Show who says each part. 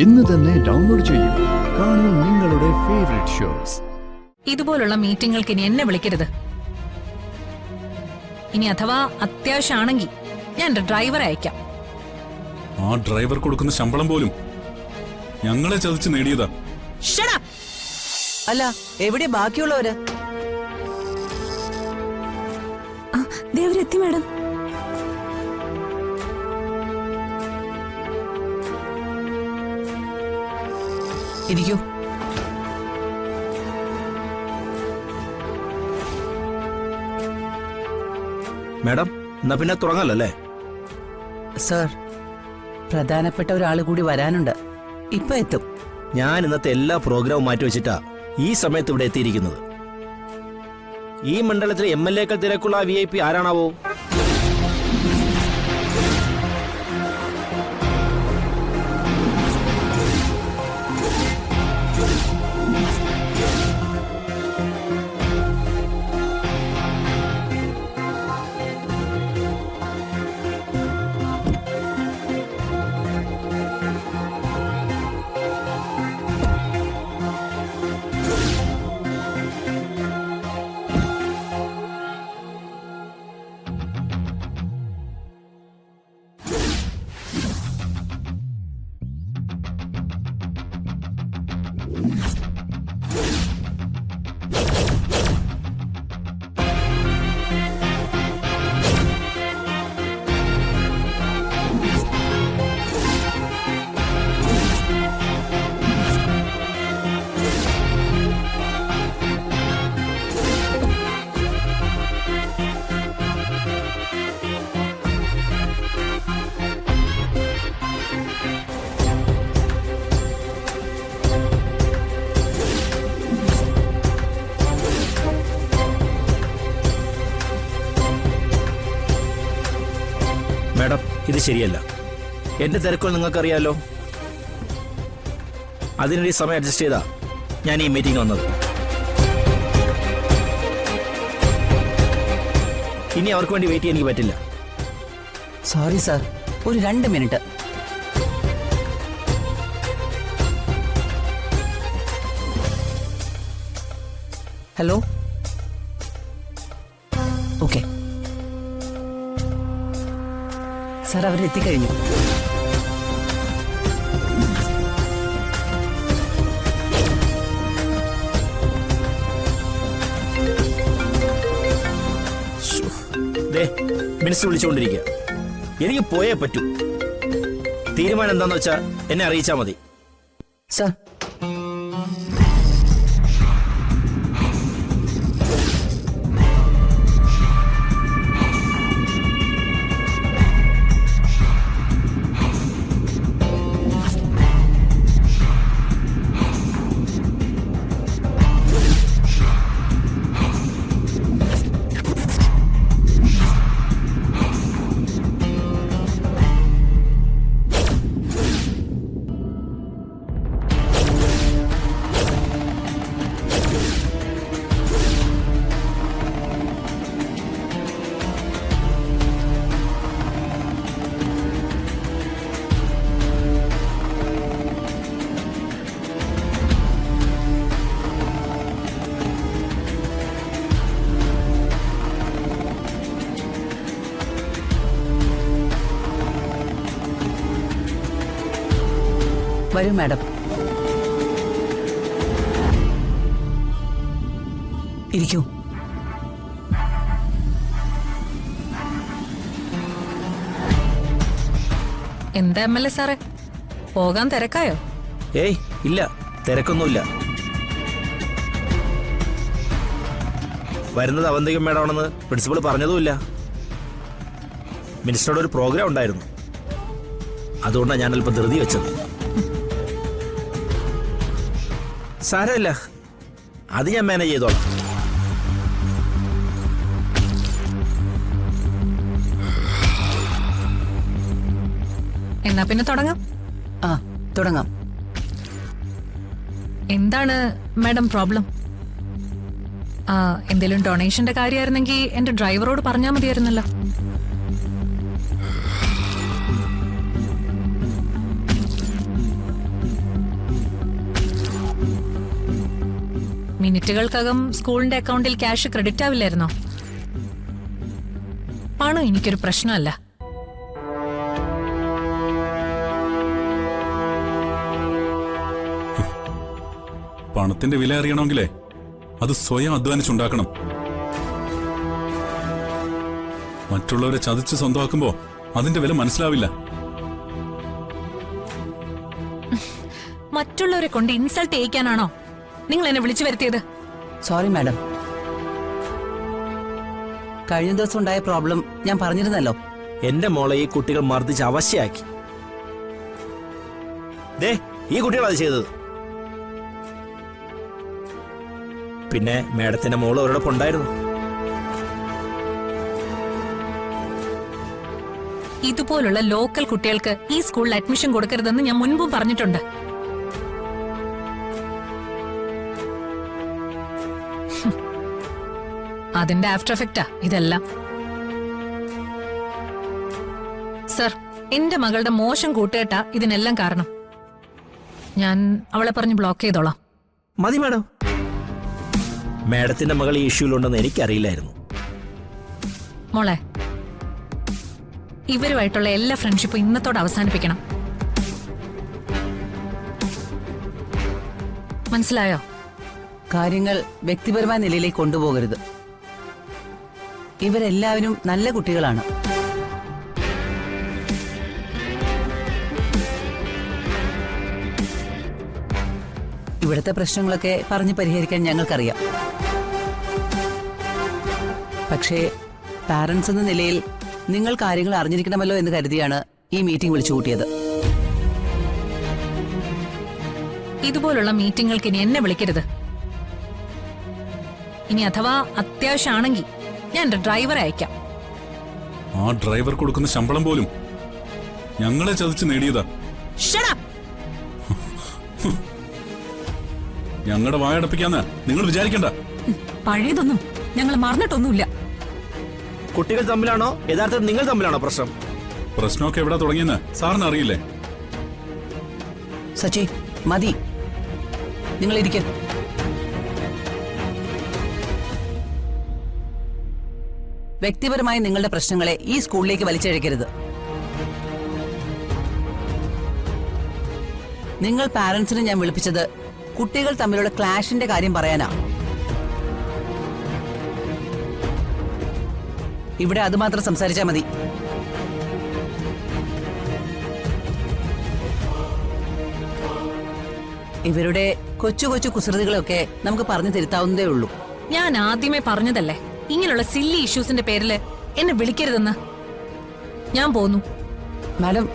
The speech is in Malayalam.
Speaker 1: ഇന്ന് തന്നെ ഡൗൺലോഡ് ചെയ്യൂ. കാണൂ നിങ്ങളുടെ ഫേവറേറ്റ് ഷോസ്.
Speaker 2: ഇതുപോലുള്ള മീറ്റിങ്ങുകൾക്ക് ഇനി എന്നെ വിളിക്കരുത്. ഇനി അഥവാ അത്യാവശ്യമാണെങ്കിൽ ഞാൻ എന്റെ ഡ്രൈവറെ അയക്കാം.
Speaker 3: ആ ഡ്രൈവർ കൊടുക്കുന്ന ശമ്പളം പോലും ഞങ്ങളെ ചതിച്ച് നേടിയതാ.
Speaker 4: അല്ല, എവിടെ ബാക്കിയുള്ളവര്?
Speaker 2: ദേവരെത്തി മാഡം.
Speaker 4: ഇരിക്കൂ.
Speaker 5: മാഡം, എന്നാ പിന്നെ തുടങ്ങല്ലേ?
Speaker 4: സർ, പ്രധാനപ്പെട്ട ഒരാൾ കൂടി വരാനുണ്ട്. ഇപ്പൊ എത്തും.
Speaker 5: ഞാൻ ഇന്നത്തെ എല്ലാ പ്രോഗ്രാമും മാറ്റിവെച്ചിട്ടാ ഈ സമയത്ത് ഇവിടെ എത്തിയിരിക്കുന്നത്. ഈ മണ്ഡലത്തിലെ MLA-ക്കൾ തിരക്കുള്ള VIP ആരാണാവോ? മാഡം, ഇത് ശരിയല്ല. എന്റെ തിരക്കുകൾ നിങ്ങൾക്കറിയാലോ. അതിനൊരു സമയം അഡ്ജസ്റ്റ് ചെയ്താ ഞാൻ ഈ മീറ്റിംഗ് വന്നത്. ഇനി അവർക്ക് വേണ്ടി വെയിറ്റ് ചെയ്യാൻ എനിക്ക് പറ്റില്ല.
Speaker 4: സോറി സർ, ഒരു 2 മിനിറ്റ്. ഹലോ. ഓക്കെ സർ, അവരെത്തിക്കഴിഞ്ഞു.
Speaker 5: മിനിസ്റ്റർ വിളിച്ചുകൊണ്ടിരിക്കുക. എനിക്ക് പോയേ പറ്റൂ. തീരുമാനം എന്താന്ന് വെച്ചാ എന്നെ അറിയിച്ചാ മതി.
Speaker 4: സർ, വരൂ മാഡം. ഇരിക്കൂ.
Speaker 2: എന്താ MLA സാറേ, പോകാൻ തിരക്കായോ?
Speaker 5: ഏയ് ഇല്ല, തിരക്കൊന്നുമില്ല. വരുന്നത് അവന്തികം മേഡമാണെന്ന് പ്രിൻസിപ്പൾ പറഞ്ഞതുമില്ല. മിനിസ്റ്ററുടെ ഒരു പ്രോഗ്രാം ഉണ്ടായിരുന്നു, അതുകൊണ്ടാണ് ഞാൻ അല്പം ധൃതി വെച്ചത്. സാരമില്ല, അത് ഞാൻ മാനേജ് ചെയ്തോളാം.
Speaker 2: എന്നാ പിന്നെ തുടങ്ങാം.
Speaker 4: ആ, തുടങ്ങാം.
Speaker 2: എന്താണ് മാഡം പ്രോബ്ലം? എന്തെങ്കിലും ഡൊണേഷന്റെ കാര്യമായിരുന്നെങ്കിൽ എന്റെ ഡ്രൈവറോട് പറഞ്ഞാൽ മതിയായിരുന്നല്ലോ. മിനിറ്റുകൾക്കകം സ്കൂളിന്റെ അക്കൗണ്ടിൽ ക്യാഷ് ക്രെഡിറ്റ് ആവില്ലായിരുന്നോ? പണം എനിക്കൊരു പ്രശ്നമല്ല.
Speaker 3: പണത്തിന്റെ വില അറിയണമെങ്കിലേ അത് സ്വയം അധ്വാനിച്ചുണ്ടാക്കണം. മറ്റുള്ളവരെ ചതിച്ച് സ്വന്തമാക്കുമ്പോ അതിന്റെ വില മനസ്സിലാവില്ല.
Speaker 2: മറ്റുള്ളവരെ കൊണ്ട് ഇൻസൾട്ട് ചെയ്യിക്കാനാണോ നിങ്ങൾ എന്നെ വിളിച്ചു വരുത്തിയത്?
Speaker 4: Sorry madam. കഴിഞ്ഞ ദിവസം ഉണ്ടായ പ്രോബ്ലം ഞാൻ പറഞ്ഞിരുന്നല്ലോ.
Speaker 5: എന്റെ മോളെ ഈ കുട്ടികൾ മർദ്ദിച്ച് അവശയാക്കി. ദേ, ഈ കുട്ടികൾ അത് ചെയ്തത്. പിന്നെ മേഡത്തിന്റെ മോള് അവരോടൊപ്പം ഉണ്ടായിരുന്നു.
Speaker 2: ഇതുപോലുള്ള ലോക്കൽ കുട്ടികൾക്ക് ഈ സ്കൂളിൽ അഡ്മിഷൻ കൊടുക്കരുതെന്ന് ഞാൻ മുൻപും പറഞ്ഞിട്ടുണ്ട്. അതിന്റെ ആഫ്റ്റർ എഫക്റ്റാ ഇതെല്ലാം. സർ, എന്റെ മകളുടെ മോശം കൂട്ടുകെട്ടാ ഇതിനെല്ലാം കാരണം. ഞാൻ അവളെ പറഞ്ഞ് ബ്ലോക്ക് ചെയ്തോളാം.
Speaker 5: മതി മാഡം. മേഡത്തിന്റെ മകൾ ഈ ഇഷ്യൂലുണ്ടെന്ന് എനിക്കറിയില്ലായിരുന്നു.
Speaker 2: മോളെ, ഇവരുമായിട്ടുള്ള എല്ലാ ഫ്രണ്ട്ഷിപ്പും ഇന്നത്തോടെ അവസാനിപ്പിക്കണം. മനസ്സിലായോ?
Speaker 4: കാര്യങ്ങൾ വ്യക്തിപരമായ നിലയിലേക്ക് കൊണ്ടുപോകരുത്. ഇവരെല്ലാവരും നല്ല കുട്ടികളാണ്. ഇവിടുത്തെ പ്രശ്നങ്ങളൊക്കെ പറഞ്ഞ് പരിഹരിക്കാൻ ഞങ്ങൾക്കറിയാം. പക്ഷേ പാരന്റ്സ് എന്ന നിലയിൽ നിങ്ങൾ കാര്യങ്ങൾ അറിഞ്ഞിരിക്കണമല്ലോ എന്ന് കരുതിയാണ് ഈ മീറ്റിംഗ് വിളിച്ചു കൂട്ടിയത്.
Speaker 2: ഇതുപോലുള്ള മീറ്റിങ്ങുകൾക്ക് ഇനി എന്നെ വിളിക്കരുത്. ഇനി അഥവാ അത്യാവശ്യമാണെങ്കിൽ ഞാൻ എന്റെ ഡ്രൈവറെ അയക്കാം.
Speaker 3: ആ ഡ്രൈവർ കൊടുക്കുന്ന ശമ്പളം പോലും ഞങ്ങളെ ചതിച്ച് നേടിയതാ.
Speaker 2: Shut up!
Speaker 3: ഞങ്ങളുടെ വായടപ്പിക്കാന്ന് നിങ്ങൾ വിചാരിക്കണ്ട.
Speaker 2: പഴയതൊന്നും ഞങ്ങൾ മറന്നിട്ടൊന്നുമില്ല.
Speaker 5: കുട്ടികൾ തമ്മിലാണോ യഥാർത്ഥത്തിൽ നിങ്ങൾ തമ്മിലാണോ പ്രശ്നം?
Speaker 3: പ്രശ്നമൊക്കെ എവിടെ തുടങ്ങിയെന്ന് സാറിന് അറിയില്ലേ?
Speaker 4: സച്ചി, മതി. നിങ്ങൾ ഇരിക്കും. വ്യക്തിപരമായി നിങ്ങളുടെ പ്രശ്നങ്ങളെ ഈ സ്കൂളിലേക്ക് വലിച്ചിഴക്കരുത്. നിങ്ങൾ പാരന്റ്സിനെ ഞാൻ വിളിപ്പിച്ചത് കുട്ടികൾ തമ്മിലുള്ള ക്ലാഷിന്റെ കാര്യം പറയാനാ. ഇവിടെ അതുമാത്രം സംസാരിച്ചാൽ മതി. ഇവരുടെ കൊച്ചു കൊച്ചു കുസൃതികളൊക്കെ നമുക്ക് പറഞ്ഞു തിരുത്താവുന്നതേ ഉള്ളൂ.
Speaker 2: ഞാൻ ആദ്യമേ പറഞ്ഞതല്ലേ ഇങ്ങനെയുള്ള സില്ലി ഇഷ്യൂസിന്റെ പേരില് എന്നെ വിളിക്കരുതെന്ന്. ഞാൻ പോന്നു.
Speaker 4: മാഡം,